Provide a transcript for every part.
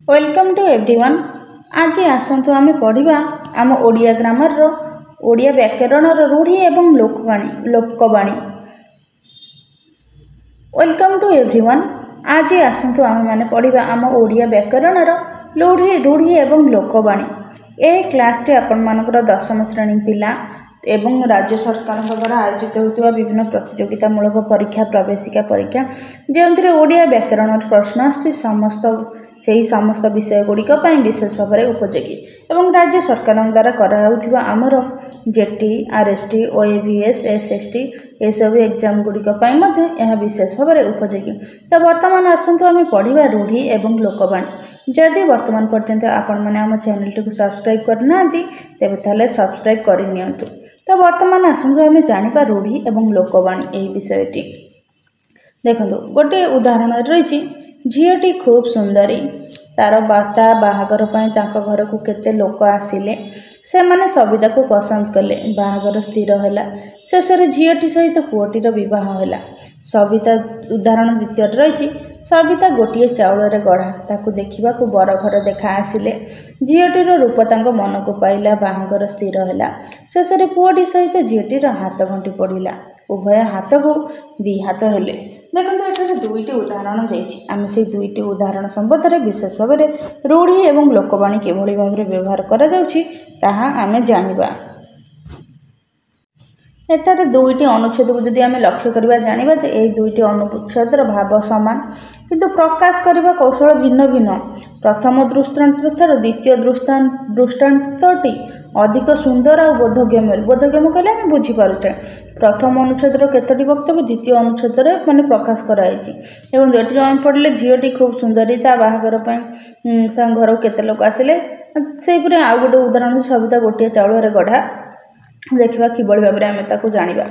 Welcome to everyone. आज आसतु आम पढ़ा आम ओडिया ग्रामर ओडिया व्याकरण रूढ़ी एवं लोकवाणी। Welcome to everyone. आज आसतु आम मैंने पढ़ा आम ओडिया व्याकरण रूढ़ी एवं लोकवाणी। यह क्लास टी आपण मानकर 10वीं श्रेणी पिला एवं राज्य सरकार द्वारा आयोजित होता विभिन्न प्रतियोगितामूलक परीक्षा प्रवेशिका परीक्षा जो ओडिया व्याकरण प्रश्न आसुची समस्त विषय गुड़िक विशेष भाव में उपयोगी एवं राज्य सरकार द्वारा कराउथिबा आमर जेटी आरएसटी ओएवीएस एसएसटी ये सब एग्जाम गुड़िक यह विशेष भाव में उपयोगी। तो वर्तमान आसतु आम पढ़ा रूढ़ी एवं लोकवाणी। जदि वर्तमान पर्यंत आपण मैंने आम चैनल टी सब्सक्राइब करना तेबे ताले सब्सक्राइब करनियंतु। तो वर्तमान आसतु आम जानिबा रूढ़ी एवं लोकवाणी यही विषयटी। देखो गोटे उदाहरण रही झीटी खूब सुंदरी तार बाहागर घर को केते लोक आसिले से माने सविता को पसंद कले बाहागर स्थिर है शेष झीटी सहित पुओटीर बह है। सविता उदाहरण द्वितीय रही सविता गोटे चाउल गढ़ा ताकू देखा बर घर देखा आसिले झीटीर रूप मन को पाइला बाहागर स्थिर है शेष पुओटी सहित झीटीर हाथ घंटी पड़ा उभय हाथ को दी हाथ हेले। देखो ये दुईटी उदाहरण देछि आम से दुईटी उदाहरण संबंध में विशेष भाव में रूढ़ी एवं लोकवाणी किभली भाव में व्यवहार करा जाउछि ताहा आमे जानिबा। एटारे दुईटी अनुच्छेद को जदि आमे लक्ष्य करबा जानिबा जे एई दुईटी अनुच्छेदर भाव समान किंतु प्रकाश करबा कौशल भिन्न भिन्न। प्रथम दृष्टांत ठार द्वितीय दृष्टांतटी अधिक सुंदर और बोधगम्य कहले आम बुझीपारे। प्रथम अनुच्छेदर केतोटी वक्तव्य द्वितीय अनुच्छेदर माने प्रकाश कराई एवं जेटी जन पड़े झीटी खूब सुंदरी ता बाहागर घर केते लोक आसिले सेपरी आउ गोटे उदाहरण सविता गोटे चाउल गढ़ा देखा किभली भाव में आम ताकू जानिबा।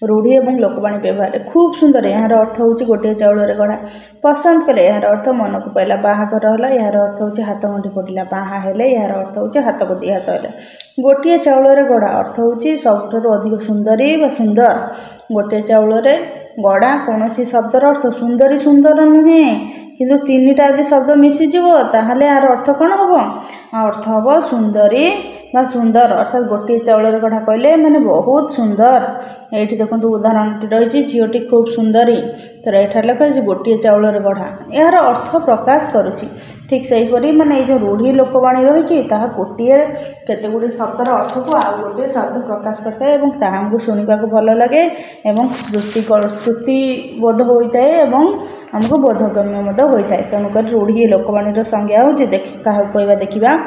रूढ़ी एवं लोकवाणी व्यवहार खूब सुंदर यार अर्थ हूँ गोटे चाउल गढ़ा पसंद कले यार अर्थ मन को पाइला बाहागर है यार अर्थ हूँ हाथ गंठी पड़ा बाहा हेले यार अर्थ हूँ हाथ को दी हाथ है। गोटे चाउल गढ़ा अर्थ हूँ सबुठ अधिक सुंदरी व सुंदर गोटे चाउल गढ़ा कौन शब्दर अर्थ सुंदरी सुंदर नुहे किंतु तीनटा यदि शब्द मिसीज ताहले यार अर्थ कौन हम अर्थ हम सुंदरी बा सुंदर अर्थात गोटे चाउल गढ़ा कहले माने बहुत सुंदर। ये देखो उदाहरण रही झीटी खूब सुंदरी तो ये लिखा गोटे चाउल गढ़ा यार अर्थ प्रकाश करुच्ची। ठीक से हीपरी माने जो रूढ़ी लोकवाणी रही गोटे केते गुड़ी शब्दर अर्थ को आउ गोटे शब्द प्रकाश करता है और ताहा शुणा भल लगे और श्रुतिबोध होता है और आमको बोधगम्य होता है। तेणुक रूढ़ी लोकवाणी संज्ञा हूँ क्या कहवा देखा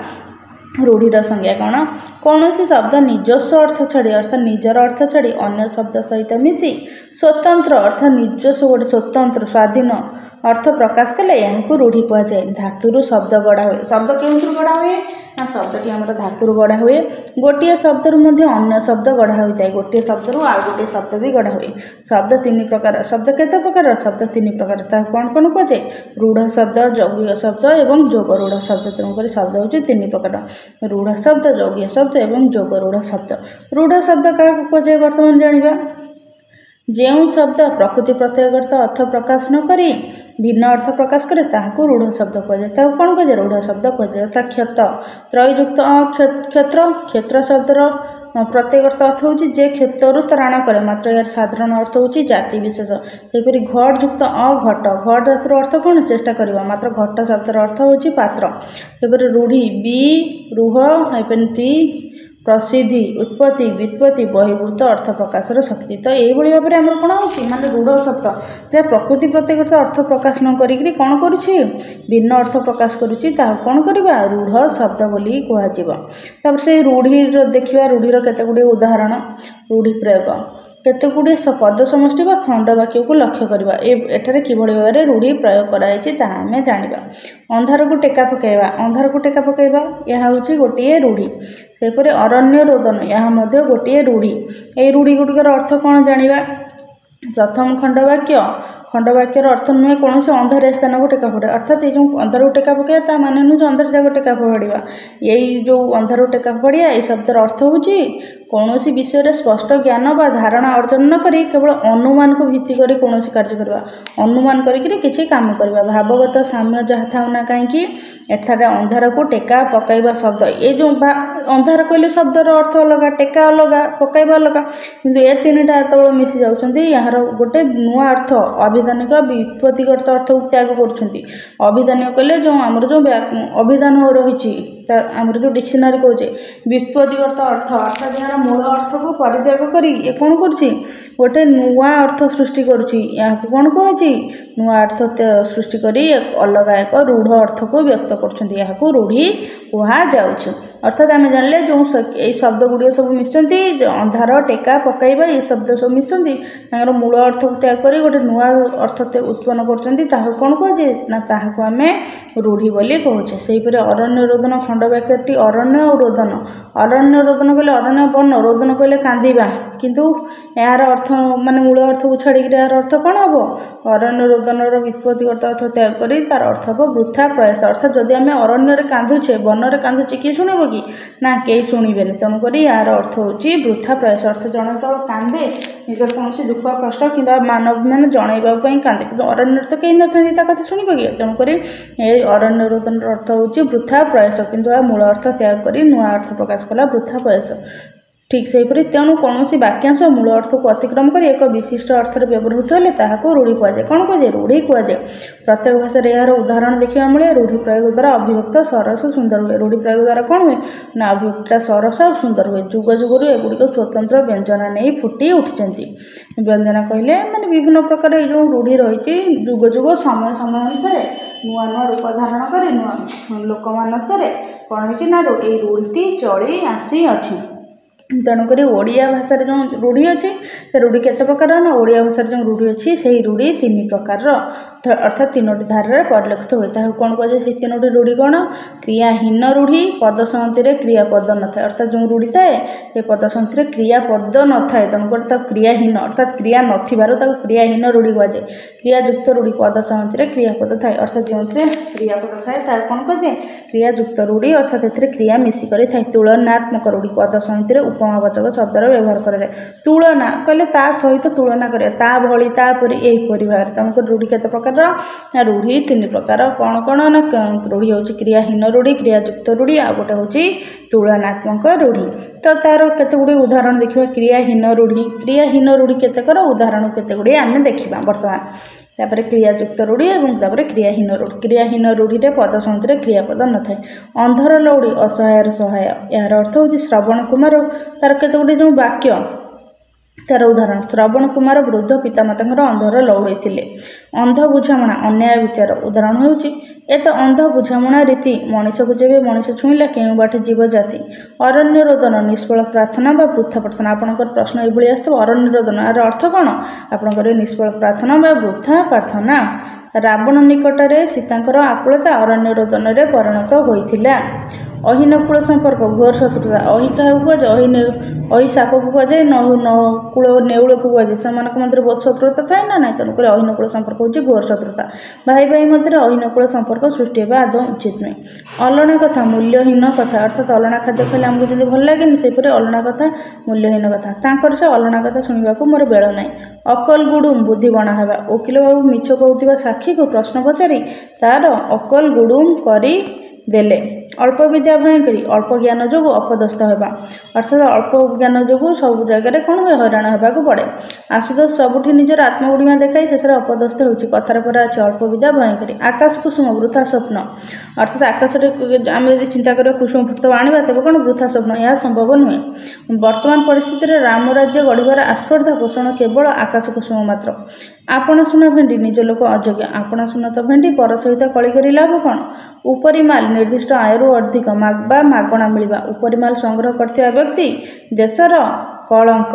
रूढ़ीर संज्ञा कौन सी शब्द निजस्व अर्थ छाड़ी अर्थात निजर अर्थ छाड़ी अन्य शब्द सहित मिसी स्वतंत्र अर्थात निजस्व गोटे स्वतंत्र स्वाधीन अर्थ प्रकाश कले यहाँ रूढ़ी कहुए। धातुर शब्द गढ़ा हुए शब्द क्यों गढ़ा हुए ना शब्दटी आम धातुर गढ़ा हुए गोटे शब्द अन्य शब्द गढ़ा होता है गोटे शब्द आउ गोटे शब्द भी गढ़ा हुए। शब्द तीन प्रकार शब्द केते प्रकार शब्द तीन प्रकार कौन कौन कहुए रूढ़ शब्द यौगिक शब्द और जोग रूढ़ शब्द। तेणुक शब्द हूँ तीन प्रकार रूढ़ शब्द यौगिक शब्द और जोग रूढ़ शब्द। रूढ़ शब्द क्या कहुए बर्तमान जानिबा जो शब्द प्रकृति प्रत्ययगत अर्थ प्रकाश न करी भिन्न अर्थ प्रकाश करे ताहाको रूढ़ शब्द कहुए। कौन कहुए रूढ़ शब्द कहुए अर्थात क्षत त्रयुक्त क्षेत्र क्षेत्र शब्दर प्रत्येक अर्थ हूँ जे क्षेत्रु त्राण करे मात्र यार साधारण अर्थ हूँ जाति विशेष। सेपरी घट युक्त घट घट धातुर अर्थ कौन चेष्टा करवा मात्र घट शब्दर अर्थ हूँ पात्र। सेपरी रूढ़ी बी रूह ती प्रसिद्धि उत्पत्ति व्युत्पत्ति बहिर्भूत अर्थ प्रकाशर शक्ति। तो यही भाव में आम कौन हो माने रूढ़ शब्द जहाँ प्रकृति प्रत्येक अर्थ प्रकाश न करी कौन करुच्ची भिन्न अर्थ प्रकाश करुच्ची कौन करवा रूढ़ शब्द बोली कह। से रूढ़ीर देखा रूढ़ीर केते गुड़े उदाहरण रूढ़ी प्रयोग केते गुड़े पद समष्टि व खंड वाक्य को लक्ष्य करवा एठारे किभली भाव में रूढ़ी प्रयोग कराई आम जानिबा। अंधार को टेका पकाइबा अंधार को टेका पकाइबा यह हूँ गोटे रूढ़ी। सेपरि अरण्य रोदन यह गोटे रूढ़ी। ये रूढ़ी गुड़िकर अर्थ कौन जानिबा प्रथम खंड वाक्य खंडवाक्यर अर्थ नुहे कौन से अंधारिया स्थान को टेका फोड़ा अर्थात ये जो अंधार को टेका पकड़ा ता माने नुह अंधार जगह टेका फोड़ा यही जो अंधार को टेका फोड़ा ये शब्दर अर्थ होची कौन विषय रे स्पष्ट ज्ञान बा धारणा अर्जन न करी केवल अनुमान को भित्ति करी कौन कार्य करवा अनुमान करी किसी काम करवा भावगत साम्य जहाँ था ना कहीं एथारे अंधार को टेका पकाइबा शब्द ये जो अंधार कहले शब्दर अर्थ अलग टेका अलग पकाइबा अलग किंतु ए तीनटा जो मिसी जाउछंती यार गोटे नुआ अर्थ अभिधानिक व्युत्पत्तिगत अर्थ त्याग करुछंती अभिधानिक कहले जो आमर जो अभिधान रही आमर जो डिक्शनरी कहे व्युत्पत्तिगत अर्थ अर्थात यार मूल अर्थ को परित्याग करी ये कौन करुछि गोटे नुआ अर्थ सृष्टि करुछि या कौन कहछि नुआ अर्थ सृष्टि करी अलग एक रूढ़ अर्थ को व्यक्त करछंती या रूढ़ी कुहा जाउछि अर्थात आम जानले जो ये शब्द गुड़िक सब मिशंती अंधार टेका पकाइबा ये शब्द सब मिशंती मूल अर्थ को त्याग कर गोटे नुआ अर्थ उत्पन्न कर कौन कहे ना ताहाको आम रूढ़ी बोली कहे सेहीपरि अरण्य रोदन खंडवाक्यटी अरण्य और रोदन अरण्य रोदन कहले अरण्य वन रोदन कहले कांदिबा किंतु यार अर्थ माने मूल अर्थ को छाड़ी यार अर्थ कौन हम अरण्य रोदन व्युत्पत्तिगत अर्थ त्याग कर तार अर्थ हम वृथा प्रयास अर्थात जदि आम अरण्य कांदुचे वन में कांदुचे किए शुणव कि ना कई शुणवे तेणुक यार अर्थ हूँ वृथा प्रयास अर्थ जन जो कांदे निजर कौन दुख कष्ट कि मानव मैंने जनवाई कांदे कि अरण्य तो कहीं ना कथा शुणव कि तेणुक अरण्य रोदन अर्थ हूँ वृथा प्रयास किंतु मूल अर्थ त्याग कर नुआ अर्थ प्रकाश कला वृथा प्रयास ठीक से तेणु कौन वाक्यांश मूल अर्थ को अतिक्रम कर एक विशिष्ट अर्थ व्यवहृत हेले ताहाको रूढ़ी कहुए कौन कहुए रूढ़ी कहुए प्रत्येक भाषा यार उदाहरण देखा मिले रूढ़ी प्रयोग द्वारा अभिव्यक्त सरस सुंदर हुए रूढ़ी प्रयोग द्वारा कौन हुए ना अभिव्यक्ता सरस और सुंदर हुए जुग जुगर एगुड़िक स्वतंत्र व्यंजना नहीं फुटी उठी व्यंजना कहले माने विभिन्न प्रकार जो रूढ़ी रही जुग जुग समय समय अनुसार नुआ नुआ रूप धारण कर नुआ लोक मानस कौन है रूढ़ी चली आसी अच्छी तेणुक ओडिया भाषा जो रूढ़ी अच्छी से रूढ़ी केते प्रकार ना ओडिया भाषा जो रूढ़ी अच्छी से रूढ़ी तीन प्रकार अर्थात तीनोटी धारा परिलक्षित होता है कौन कहे से तीनोटी रूढ़ी कौन क्रियाहीन रूढ़ी पद संहति क्रियापद न था अर्थात जो रूढ़ी थाए से पद संहति क्रियापद न था तेणुक क्रियाहीन अर्थात क्रिया नथिबार क्रियाहीन रूढ़ी कहुए क्रियायुक्त रूढ़ी पद संहति क्रियापद थाए अर्थात जो क्रियापद थाए तार कौन कहे क्रियायुक्त रूढ़ी अर्थात क्रिया मिसिक था तुलनात्मक रूढ़ी पद संहति उपमावाचक शब्दर व्यवहार कराए तुलना कहले ता सहित तुलना करा भली तापरी यहीपरि भाव तेणुक रूढ़ी केते प्रकार रूढ़ी तीन प्रकार कौन कौन ना रूढ़ी हूँ क्रियाहीन रूढ़ी क्रियायुक्त रूढ़ी आ गोटे हूँ तुलनात्मक रूढ़ी तो तार केते गुड़े उदाहरण देखा क्रियाहीन रूढ़ी केतेकर उदाहरण केते गुड़े आम देखा बर्तमान तापर क्रियायुक्त रूढ़ी और क्रियाहीन रूढ़ी रे पद संहति क्रियापद न था अंधर लौड़ी असहायर सहाय यार अर्थ हूँ श्रवण कुमार तार केते गुड़े जो वाक्य तार उदाहरण श्रवण कुमार वृद्ध पितामाता अंधर लौड़ी थे अंध बुझामणा अन्याय विचार उदाहरण होउची ए तो अंध बुझामणा रीति मनीष को जब मनीष छुईला केउ बाटे जीव जाति अरण्य रोदन निष्फल प्रार्थना बा वृथा प्रार्थना आपनकर प्रश्न एभली आसत अरण्य रोदन यार अर्थ कौन आपनकर निष्फल प्रार्थना बा वृथा प्रार्थना रावण निकटरे सीतांकर आकुलता अरण्य रोदन रे परिणत होइथिला अहिनकूल संपर्क घोर शत्रुता अहि क्या कहुए अहि साप को कहुए नकूल नेउल को कहुए से मध्य बहुत शत्रुता थाए ना ना तेणुक अहिनकूल संपर्क हूँ घोर शत्रुता भाई भाई मध्य अहिनकूल संपर्क सृष्टि होगा आदौ उचित नुहे अलणा कथा मूल्यहीन कथा अर्थात अलणा खाद्य खाले आमको जब भल लगे सेपरि अलणा कथा मूल्यहीन कथा तांकर से अलणा कथा शुणा मोर बेल ना अकल गुडुम बुद्धि बणा हेबा वकिल बाबू मिछ कहूथिबा साक्षी को प्रश्न पचारि तार अकल गुडुम करी देले अल्प विद्या भयंकरी अल्प ज्ञान जो अपदस्थ होगा अर्थात अल्प ज्ञान जो सब जगह कौन हुए हैरान होगा पड़े आशुतोष सबुठी निजर आत्मगुड़िमा देखाई शेष अपदस्थ होती कथार पर अच्छे अल्प विद्या भयंकरी आकाश कुसुम वृथा स्वप्न अर्थात आकाश आम यदि चिंता कर कुसुम फुटतब आने तेज कौन वृथा स्वप्न यह संभव नुहे वर्तमान परिस्थिति में राम राज्य गढ़वर आस्पर्धा पोषण केवल आकाश कुसुम मात्र आपण सुना भेंडी निज लोक अयोग्य आपण सुना तो भेंडी पर सहित कली कर लाभ कौन उपरी माल निर्दिष्ट आयु अधिक मागणा मिलवा उपरी माल संग्रह करथिबा व्यक्ति देशर कलंक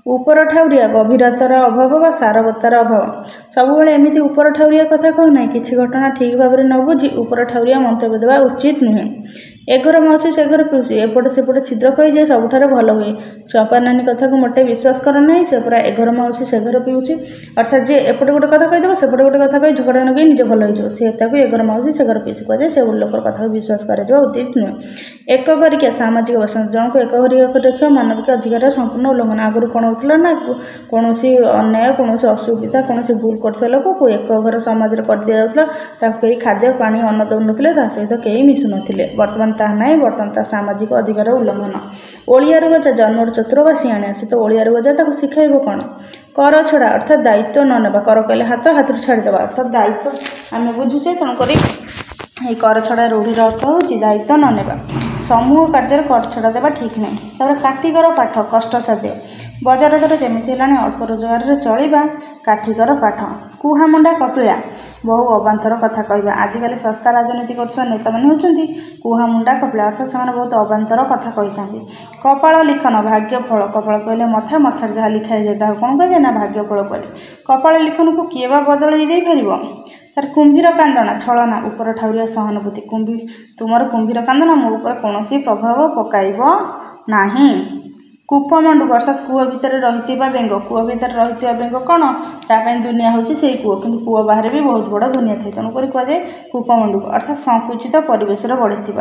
ऊपर ठाउरिया गभीरतार अभाव बा सारवत्तार अभाव सब एमती ऊपर ठाउरिया कथा कहना किसी घटना ठीक भाव में न बुझी ऊपर ठाउरिया मंतव्य देवा उचित नुहे ए घर माउसी से घर पिउसी एपटे सेपटे छिद्र कही सबुठारे भल हुए। चंपा नानी कथा को मोटे विश्वास कर ना से पूरा ए घर माउसी से घर पिउसी अर्थात जे एपटे गोटे कथा कहीदेव सेपटे गोटे कथा कही झगड़ा नगे निज भल हो से ए घर माउसी से घर पिउसी कहे से लोकर कथा को विश्वास कर उचित नुहे। एक घरिकिया सामाजिक बसंत जनक एक घरिका रखा मानविक अधिकार संपूर्ण उल्लंघन। आगुरी कौन होता ना कौन अन्याय कौन असुविधा कौन भूल कर लोक को एक घर समाज में कर दि जाता कई खाद्य पानी अन्न दौन सहित कई मिशु नथिले। बर्तमान ताहा नहीं बर्तमान ता सामाजिक अधिकार उल्लंघन। ओलियार गजा जन्मर चतुर बा सियाणे से तो ओलियार गजा ताको शिखाइब कौन कर छड़ा अर्थात दायित्व न नेबा। कर कहले हाथ हाथ छाड़देवा अर्थात दायित्व आम बुझुचे तेणुक कर छड़ा रूढ़ीर अर्थ हूँ दायित्व न नेबा। समूह कार्य कर छड़ा देवा ठीक नहीं। तापर काठिकर पाठ कष्टसाध्य बजार दर जमी अल्प रोजगार चलवा काठिकर पाठ। कुहामुंडा कपिला बहु अबांतर कथा कहवा। आजिकल सस्ता राजनीति कर नेता मैंने होती कुहामुंडा कपिला अर्थात से बहुत अबांतर कथा कही था। कपाल लिखन भाग्यफल कपाल कहले मथा मथार जहाँ लिखाई जाए कौन कहे ना भाग्यफल कहे। कपाल लिखन को किए बा बदल पार तार कुंभीर कांदना छलना ऊपर ठाउरिया सहानुभूति तुमर कुंभीर कांदना मो ऊपर कौन प्रभाव पकाइब नाही। कूपमंडूक अर्थात कूह भितर रही बेंग कूह भितर रही बेंग कौन तापाई दुनिया हूँ से कूह कि कूह बाहर भी बहुत बड़ा दुनिया थाए तेणुक कहुए कूपमंडूक अर्थात संकुचित परिवेश बढ़ी।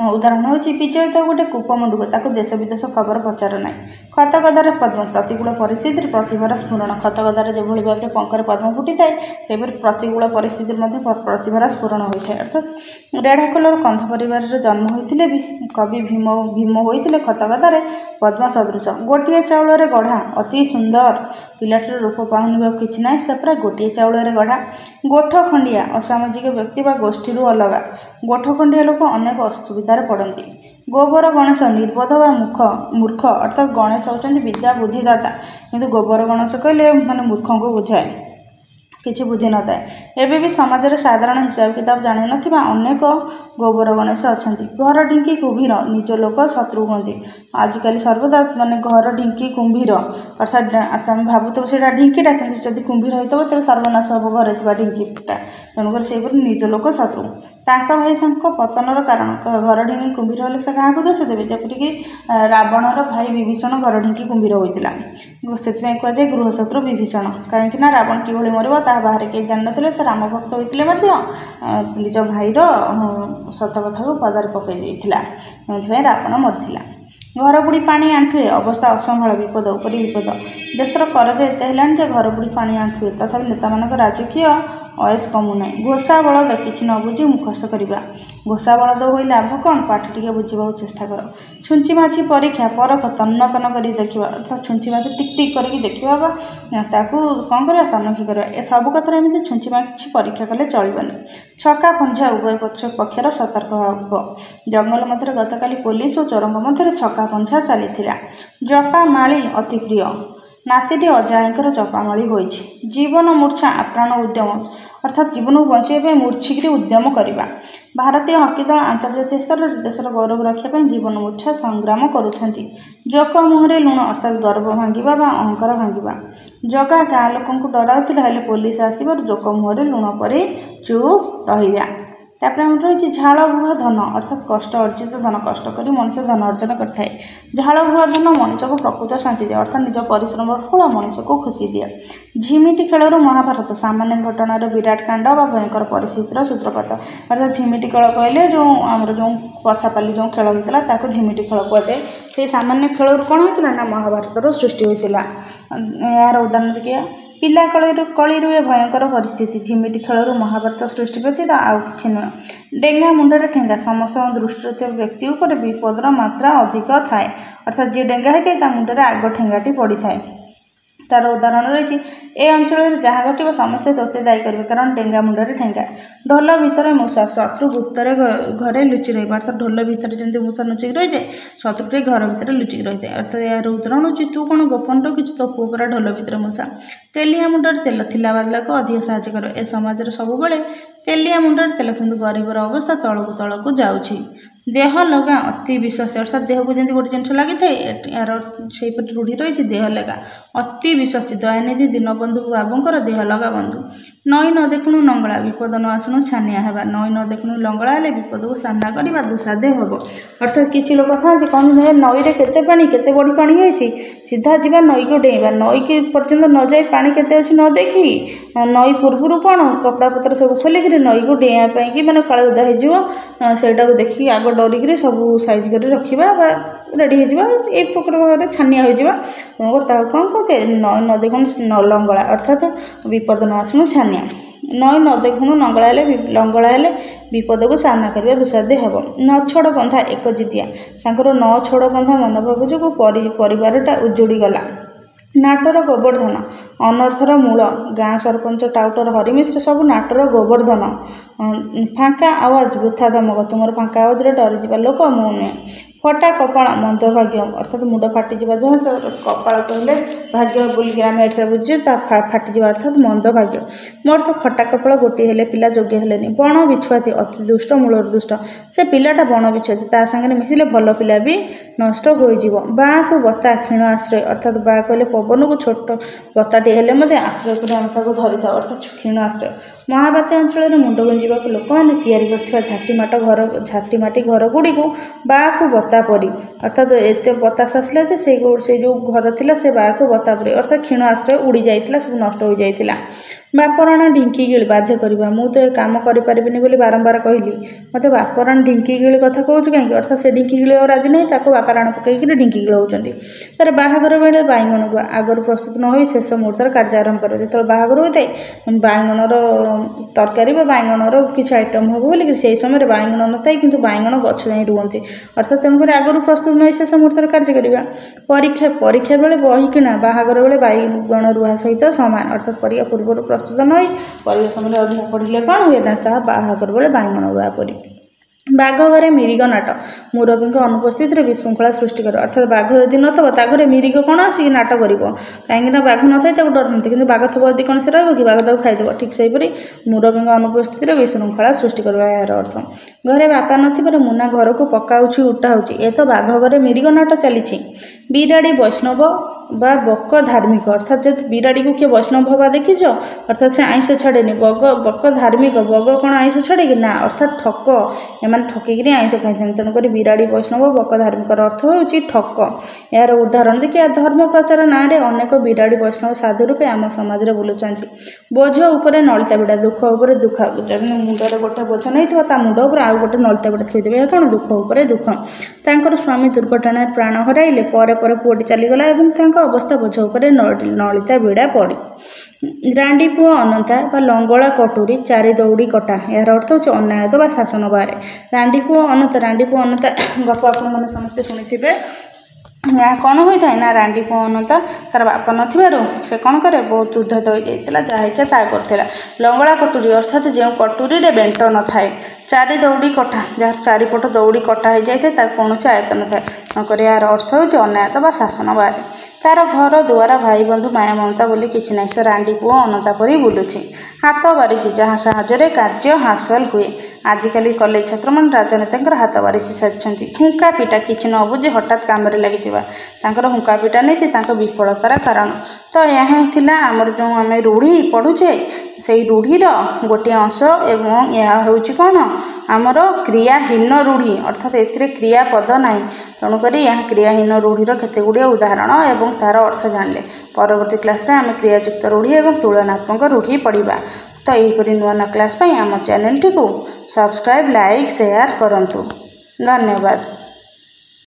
उदाहरण हूँ विजय तो गोटे कूपमंडूक ताको देश विदेश खबर पचार ना। खतगदार पद्म प्रतिकूल परिस्थिति प्रतिभार स्फुरण। खतगदार जो भाव में पंखर पद्म फुटी थाए से प्रतिकूल परिस्थिति प्रतिभार स्फुरण होता है। अर्थात रेढ़ाखोलर कंध परिवार जन्म होते भी कवि भीम होते खतगदार पद्म सदृश। गोटे चाउल गढ़ा अति सुंदर पिलाटर रूप पाऊनी कि ना से पूरा गोटे चाउल गढ़ा। गोठ खंडिया असामाजिक व्यक्ति व गोष्ठी अलग। गोठ खंडिया लोक अनेक असुविधार पड़ती। गोबर गणेश निर्बोध व मूर्ख अर्थात गणेश होती विद्या बुद्धिदाता किंतु गोबर गणेश कहले माने मूर्ख को बुझाए किसी बुद्धि न थाए। एबे भी समाज में साधारण हिसाब किताब जानी नथिबा अनेक गोबर गणेश अच्छा। घर ढिंकी कुम्भीर निज लोक शत्रु कहते। आजिकल सर्वदा माने घर ढिंकी कुम्भीर अर्थात तुम भावुव से ढिंकीटा कि जब कुम्भीर होता तेज सर्वनाश हम घरे थी ढिंकीटा तेणुकर से निज लोक शत्रु। भाई पतनर कारण घर ढिंकी कुम्भीर हेल्ले से क्या दोष देवे जपरिक रावणर भाई विभीषण घर ढिंकी कुम्भीर होता से कहुए गृहशत्रु विभीषण कहीं रावण किभली मरब ता बाहर कहीं जान ना से राम भक्त होते निज भाईर सत कथा को पदार पकई रावण मरला। घर बुड़ी पानी आंठुए अवस्था असंभाल विपद उपरी विपद। देशर करज एत घर बुड़ी पानी आंठुए तथा नेता मान राजकीय अयस कमुना। घोषा बलद कि न बुझी मुखस्त करवा। घोषा बलद हो लाभ कौन पाठ टे बुझा चेष्टा कर। छुंची माछी परीक्षा परख तन्न तन कर देखा अर्थात छुंची माछी टिक टिक करके देखा कौन कर तनखी कर ए सब कथा एमती छुंची माछी परीक्षा कले चलबनी। छका पंजा उभय पक्षर सतर्क हो। जंगल मध्य गतकाली पुलिस और चोरों मध्य छका पंजा चली जपा माली अति प्रिय नातीटी अजाईकर चपामाड़ी होइछि। जीवन मूर्छा आप्राण उद्यम अर्थात जीवन को बचाई मूर्छिक उद्यम करवा। भारतीय हॉकी दल अंतर्जातीय स्तर में देशर गौरव रक्षापी जीवन मूर्छा संग्राम करुछंती। जक मुहरे लुण अर्थात गर्व भांगा अहंकार भांगा। जगा गाँ लोक डराउला हेल्ले पुलिस आसवर जोक मुहरे लुण पर चुप रहा। तापर आम रही झाड़ बुहा धन अर्थात कष्ट अर्जित धन कष्ट कर मनुष्य धन अर्जन करता। झाड़ बुहा धन मनुष्य को प्रकृत शांति दिए अर्थात निज परिश्रम फल मनुष्य को खुशी दिए। झिमिटी खेलर महाभारत सामान्य घटनार विराट कांड व भयंकर परिस्थितिर सूत्रपात अर्थात झिमिटी खेल कहले जो आमर जो पशापाली जो खेल होता है झिमिटी खेल कहुए से सामान्य खेल कौन होता ना महाभारत सृष्टि होता। यार उदाहरण देखिए पिला कलिरु ए भयंकर परिस्थिति झिमिटी खेलू महाभारत सृष्टि व्यतीत आउ कि नुह। डेंगा मुंडर ठेंगा समस्त दृष्टि व्यक्ति उपर विपदर मात्रा अधिक थाए अर्थात जी डेंगा होता है मुंडे आग ठेंगाटी पड़ी थाए। तार उदाहरण रही ए अंचल जहाँ घटव समस्ते तोते दायी करेंगे कारण डेंगा मुंडे ठेंगा। ढोल भितर मूषा शत्रु गुप्तर घरे लुचि रही अर्थात ढोल भितर जमी मूषा लुचिक रही है शत्रुटे घर भितर लुचिक रही है अर्थात यार उदाहरण हो तू कौन गोपन रखी तो पु पूरा ढोल भितर मूषा। तेलिया मुंडर तेल थिला बाला को अधिक साहय कर ए समाज सब तेलिया मुंडर तेल किंतु गरीबर अवस्था तलकू तलकू जाऊँगी। देह लगा अति विश्वास अर्थात देह को जमी गोटे जिन लगी था यार से रूढ़ी रही देह लगा ଅତି ବିଶ୍ୱସ୍ତ ଦୟାନିଧି ଦୀନବନ୍ଧୁ ବାବୁଙ୍କର ଦେହ ଲଗା ବନ୍ଧୁ। ନଈ ନ ଦେଖୁଣୁ ଲଙ୍ଗଳା ବିପଦ ନ ଆସୁଣୁ ଛାନିଆ ହେବା। ନଈ ନ ଦେଖୁଣୁ ଲଙ୍ଗଳା ହେଲେ ବିପଦକୁ ସାମ୍ନା କରିବା ଦୁଃସାଧ୍ୟ ହେବ। ଅର୍ଥାତ୍ କିଛି ଲୋକ ଥାନ୍ତି କହନ୍ତି ନଈରେ କେତେ ପାଣି, କେତେ ବଢ଼ି ପାଣି ହେଇଛି, ସିଧା ଯିବା ନଈକୁ ଡେଇଁବା। ନଈକି ପର୍ଯ୍ୟନ୍ତ ନ ଯାଇ ପାଣି କେତେ ଅଛି ନ ଦେଖିକି ନଈ ପୂର୍ବରୁ କ'ଣ କପଡ଼ାପତ୍ର ସବୁ ଖୋଲିକିରି ନଈକୁ ଡେଇଁବା ପାଇଁକି ମାନେ କାଳେ ଓଦା ହେଇଯିବ ସେଇଟାକୁ ଦେଖିକି ଆଗ ଡରିକିରି ସବୁ ସାଇଜ୍ କରି ରଖିବା ବା ରେଡ଼ି ହେଇଯିବା। ଏଇ ପ୍ରକାର ଭାବରେ ଛାନିଆ ହୋଇଯିବା। ତେଣୁକରି ତାକୁ କ'ଣ କହୁଛେ ନଈ ନ ଦେଖୁଣୁ ଲଙ୍ଗଳା ଅର୍ଥାତ୍ ବିପଦ ନ ଆସୁଣୁ ଛାନିଆ। ନଈ ନ ଦେଖୁଣୁ ଲଙ୍ଗଳା ହେଲେ ବିପଦକୁ ସାମ୍ନା କରିବା ଦୁଃସାଧ୍ୟ ହେବ। ନ ଛୋଡ଼ ବନ୍ଧା ଏକ ଜିଦିଆ ତାଙ୍କର ନ ଛୋଡ଼ ବନ୍ଧା ମନୋଭାବ ଯୋଗୁଁ ପରିବାରଟା ଉଜୁଡ଼ିଗଲା। ନାଟର ଗୋବର୍ଦ୍ଧନ ଅନର୍ଥର ମୂଳ ଗାଁ ସରପଞ୍ଚ ଟାଉଟର ହରିମିଶ୍ର ସବୁ ନାଟର ଗୋବର୍ଦ୍ଧନ। ଫାଙ୍କା ଆୱାଜ ବୃଥା ଧମକ ତୁମର ଫାଙ୍କା ଆୱାଜରେ ଡରିଯିବା ଲୋକ ମୁଁ ନୁହେଁ। ଫଟା କପାଳ ମନ୍ଦ ଭାଗ୍ୟ ଅର୍ଥାତ୍ ମୁଣ୍ଡ ଫାଟିଯିବା ଯାହା କପାଳ କହିଲେ ଭାଗ୍ୟ ବୋଲିକି ଆମେ ଏଠାରେ ବୁଝୁଛେ ତା ଫାଟିଯିବା ଅର୍ଥାତ୍ ମନ୍ଦ ଭାଗ୍ୟ। ମୋର ତ ଫଟା କପାଳ ଗୋଟିଏ ହେଲେ ପିଲା ଯୋଗ୍ୟ ହେଲେନି। ବଣ ବିଛୁଆତି ଅତି ଦୁଷ୍ଟ ମୂଳରୁ ଦୁଷ୍ଟ ସେ ପିଲାଟା ବଣ ବିଛୁଆତି ତା ସାଙ୍ଗରେ ମିଶିଲେ ଭଲ ପିଲା ବି ନଷ୍ଟ ହୋଇଯିବ। ବାଆକୁ ବତା କ୍ଷୀଣ ଆଶ୍ରୟ ଅର୍ଥାତ୍ ବା କହିଲେ ପବନକୁ ଛୋଟ ବତାଟିଏ ହେଲେ ମଧ୍ୟ ଆଶ୍ରୟ କରି ଆମେ ତାକୁ ଧରିଥାଉ ଅର୍ଥାତ୍ କ୍ଷୀଣ ଆଶ୍ରୟ। ମହାବାତ୍ୟା ଅଞ୍ଚଳରେ ମୁଣ୍ଡ ଗୁଞ୍ଜିବାକୁ ଲୋକମାନେ ତିଆରି କରିଥିବା ଝାଟିମାଟି ଘରଗୁଡ଼ିକୁ ବାଆକୁ ବତା ପରି ଅର୍ଥାତ୍ ଏତେ ବତାସ ଆସିଲା ଯେ ସେଇ ଯେଉଁ ଘର ଥିଲା ସେ ବାଆକୁ ବତା ପରି ଅର୍ଥାତ୍ କ୍ଷୀଣ ଆଶ୍ରୟ ଉଡ଼ି ଯାଇଥିଲା, ସବୁ ନଷ୍ଟ ହୋଇଯାଇଥିଲା। ବାପରାଣ ଢିଙ୍କି ଗିଳି ବାଧ୍ୟ କରିବା ମୁଁ ତ ଏ କାମ କରିପାରିବିନି ବୋଲି ବାରମ୍ବାର କହିଲି। ମୋତେ ବାପରାଣ ଢିଙ୍କି ଗିଳି କଥା କହୁଛୁ କାହିଁକି? ଅର୍ଥାତ୍ ସେ ଢିଙ୍କି ଗିଳିବାକୁ ରାଜି ନାହିଁ, ତାକୁ ବାପାରାଣ ପକାଇକିରି ଢିଙ୍କି ଗିଳଉଛନ୍ତି। ତାର ବାହାଘର ବେଳେ ବାଇଗଣ ରୁଆ ଆଗରୁ ପ୍ରସ୍ତୁତ ନ ହୋଇ ଶେଷ ମୁହୂର୍ତ୍ତରେ କାର୍ଯ୍ୟ ଆରମ୍ଭ କରିବ। ଯେତେବେଳେ ବାହାଘର ହୋଇଥାଏ ବାଇଗଣର ତରକାରୀ ବା ବାଇଗଣର କିଛି ଆଇଟମ୍ ହେବ ବୋଲିକି ସେହି ସମୟରେ ବାଇଗଣ ନଥାଏ କିନ୍ତୁ ବାଇଗଣ ଗଛ ଯାଇ ରୁହନ୍ତି ଅର୍ଥାତ୍ ତେଣୁକରି ଆଗରୁ ପ୍ରସ୍ତୁତ ନ ହୋଇ ଶେଷ ମୁହୂର୍ତ୍ତରେ କାର୍ଯ୍ୟ କରିବା। ପରୀକ୍ଷା ବେଳେ ବହି କିଣା ବାହାଘର ବେଳେ ବାଇଗଣ ରୁଆ ସହିତ ସମାନ ଅର୍ଥାତ୍ ପରୀକ୍ଷା ପୂର୍ବରୁ ପ୍ରସ୍ତୁତ ନ ହୋଇ ପରୀକ୍ଷା ସମୟରେ ଅଧିକ ପଢ଼ିଲେ କ'ଣ ହୁଏ ନା ତାହା ବାହାଘର ବେଳେ ବାଇଗଣ ରୁଆ ପରି। ବାଘ ଘରେ ମିରିଗ ନାଟ ମୁରବୀଙ୍କ ଅନୁପସ୍ଥିତିରେ ବିଶୃଙ୍ଖଳା ସୃଷ୍ଟି କରେ ଅର୍ଥାତ୍ ବାଘ ଯଦି ନଥିବ ତା ଘରେ ମିରିଗ କ'ଣ ଆସିକି ନାଟ କରିବ କାହିଁକିନା ବାଘ ନଥାଏ ତାକୁ ଡରନ୍ତି କିନ୍ତୁ ବାଘ ଥିବ ଯଦି କ'ଣ ସେ ରହିବ କି ବାଘ ତାକୁ ଖାଇଦେବ। ଠିକ୍ ସେହିପରି ମୁରବୀଙ୍କ ଅନୁପସ୍ଥିତିରେ ବିଶୃଙ୍ଖଳା ସୃଷ୍ଟି କରିବା ଏହାର ଅର୍ଥ। ଘରେ ବାପା ନଥିବାରୁ ମୁନା ଘରକୁ ପକାଉଛି ଉଟା ହେଉଛି ଏ ତ ବାଘ ଘରେ ମିରିଗ ନାଟ ଚାଲିଛି। ବିରାଡ଼ି ବୈଷ୍ଣବ ବା ବକ ଧାର୍ମିକ ଅର୍ଥାତ୍ ଯଦି ବିରାଡ଼ିକୁ କିଏ ବୈଷ୍ଣବ ହେବା ଦେଖିଛ ଅର୍ଥାତ୍ ସେ ଆଇଁଷ ଛାଡ଼େନି। ବକ ଧାର୍ମିକ ବଗ କ'ଣ ଆଇଁଷ ଛାଡ଼େ କି ନା ଅର୍ଥାତ୍ ଠକ ଏମାନେ ଠକିକିରି ଆଇଁଷ ଖାଇଥାନ୍ତି। ତେଣୁକରି ବିରାଡ଼ି ବୈଷ୍ଣବ ବକ ଧାର୍ମିକର ଅର୍ଥ ହେଉଛି ଠକ। ଏହାର ଉଦାହରଣ ଦେଖିବା ଧର୍ମ ପ୍ରଚାର ନାଁରେ ଅନେକ ବିରାଡ଼ି ବୈଷ୍ଣବ ସାଧୁ ରୂପେ ଆମ ସମାଜରେ ବୁଲୁଛନ୍ତି। ବୋଝ ଉପରେ ନଳିତା ବିଡ଼ା ଦୁଃଖ ଉପରେ ଦୁଃଖ ଯଦି ମୁଣ୍ଡରେ ଗୋଟେ ବୋଝ ନେଇଥିବ ତା ମୁଣ୍ଡ ଉପରେ ଆଉ ଗୋଟେ ନଳିତା ବିଡ଼ା ଥୋଇଦେବେ ଏହା କ'ଣ ଦୁଃଖ ଉପରେ ଦୁଃଖ। ତାଙ୍କର ସ୍ୱାମୀ ଦୁର୍ଘଟଣାରେ ପ୍ରାଣ ହରାଇଲେ ପରେ ପୁଅଟି ଚାଲିଗଲା ଏବଂ ତାଙ୍କ ଅବସ୍ଥା ବୋଝ ଉପରେ ନଳିତା ବିଡ଼ା ପଡ଼ି। ରାଣ୍ଡି ପୁଅ ଅନନ୍ତା ବା ଲଙ୍ଗଳା କଟୁରୀ ଚାରି ଦୌଡ଼ି କଟା ଏହାର ଅର୍ଥ ହେଉଛି ଅନ୍ୟାୟତ ବା ଶାସନ ବାହାରେ। ରାଣ୍ଡି ପୁଅ ଅନନ୍ତା ଗପ ଆପଣମାନେ ସମସ୍ତେ ଶୁଣିଥିବେ। ଏହା କ'ଣ ହୋଇଥାଏ ନା ରାଣ୍ଡି ପୁଅ ଅନନ୍ତା ତାର ବାପା ନଥିବାରୁ ସେ କ'ଣ କରେ ବହୁତ ଉଦ୍ଧତ ହୋଇଯାଇଥିଲା, ଯାହା ଇଚ୍ଛା ତାହା କରୁଥିଲା। ଲଙ୍ଗଳା କଟୁରୀ ଅର୍ଥାତ୍ ଯେଉଁ କଟୁରୀରେ ବେଣ୍ଟ ନଥାଏ। ଚାରି ଦୌଡ଼ି କଟା ଯାହାର ଚାରିପଟ ଦୌଡ଼ି କଟା ହୋଇଯାଇଥାଏ ତାର କୌଣସି ଆୟତ ନଥାଏ। ତେଣୁକରି ଏହାର ଅର୍ଥ ହେଉଛି ଅନ୍ୟାୟତ ବା ଶାସନ ବାହାରେ। ତାର ଘର ଦୁଆର ଭାଇ ବନ୍ଧୁ ମାୟା ମମତା ବୋଲି କିଛି ନାହିଁ। ସେ ରାଣ୍ଡି ପୁଅ ଅନନ୍ତା ପରି ବୁଲୁଛି। ହାତ ବାରିଶି ଯାହା ସାହାଯ୍ୟରେ କାର୍ଯ୍ୟ ହାସଲ ହୁଏ। ଆଜିକାଲି କଲେଜ ଛାତ୍ରମାନେ ରାଜନେତାଙ୍କର ହାତ ବାରିଶି ସାଜିଛନ୍ତି। ହୁଙ୍କା ପିଟା କିଛି ନ ବୁଝି ହଠାତ୍ କାମରେ ଲାଗିଥିବା ତାଙ୍କର ହୁଙ୍କା ପିଟା ନୀତି ତାଙ୍କ ବିଫଳତାର କାରଣ। ତ ଏହା ଥିଲା ଆମର ଯେଉଁ ଆମେ ରୂଢ଼ି ପଢ଼ୁଛେ ସେଇ ରୂଢ଼ିର ଗୋଟିଏ ଅଂଶ ଏବଂ ଏହା ହେଉଛି କ'ଣ ଆମର କ୍ରିୟାହୀନ ରୂଢ଼ି ଅର୍ଥାତ୍ ଏଥିରେ କ୍ରିୟାପଦ ନାହିଁ। ତେଣୁକରି ଏହା କ୍ରିୟାହୀନ ରୂଢ଼ିର କେତେଗୁଡ଼ିଏ ଉଦାହରଣ ଏବଂ ତା'ର ଅର୍ଥ ଜାଣିଲେ ପରବର୍ତ୍ତୀ କ୍ଲାସ୍ରେ ଆମେ କ୍ରିୟାଯୁକ୍ତ ରୂଢ଼ି ଏବଂ ତୁଳନାତ୍ମକ ରୂଢ଼ି ପଢ଼ିବା। ତ ଏହିପରି ନୂଆ ନୂଆ କ୍ଲାସ୍ ପାଇଁ ଆମ ଚ୍ୟାନେଲଟିକୁ ସବସ୍କ୍ରାଇବ୍ ଲାଇକ୍ ସେୟାର କରନ୍ତୁ। ଧନ୍ୟବାଦ।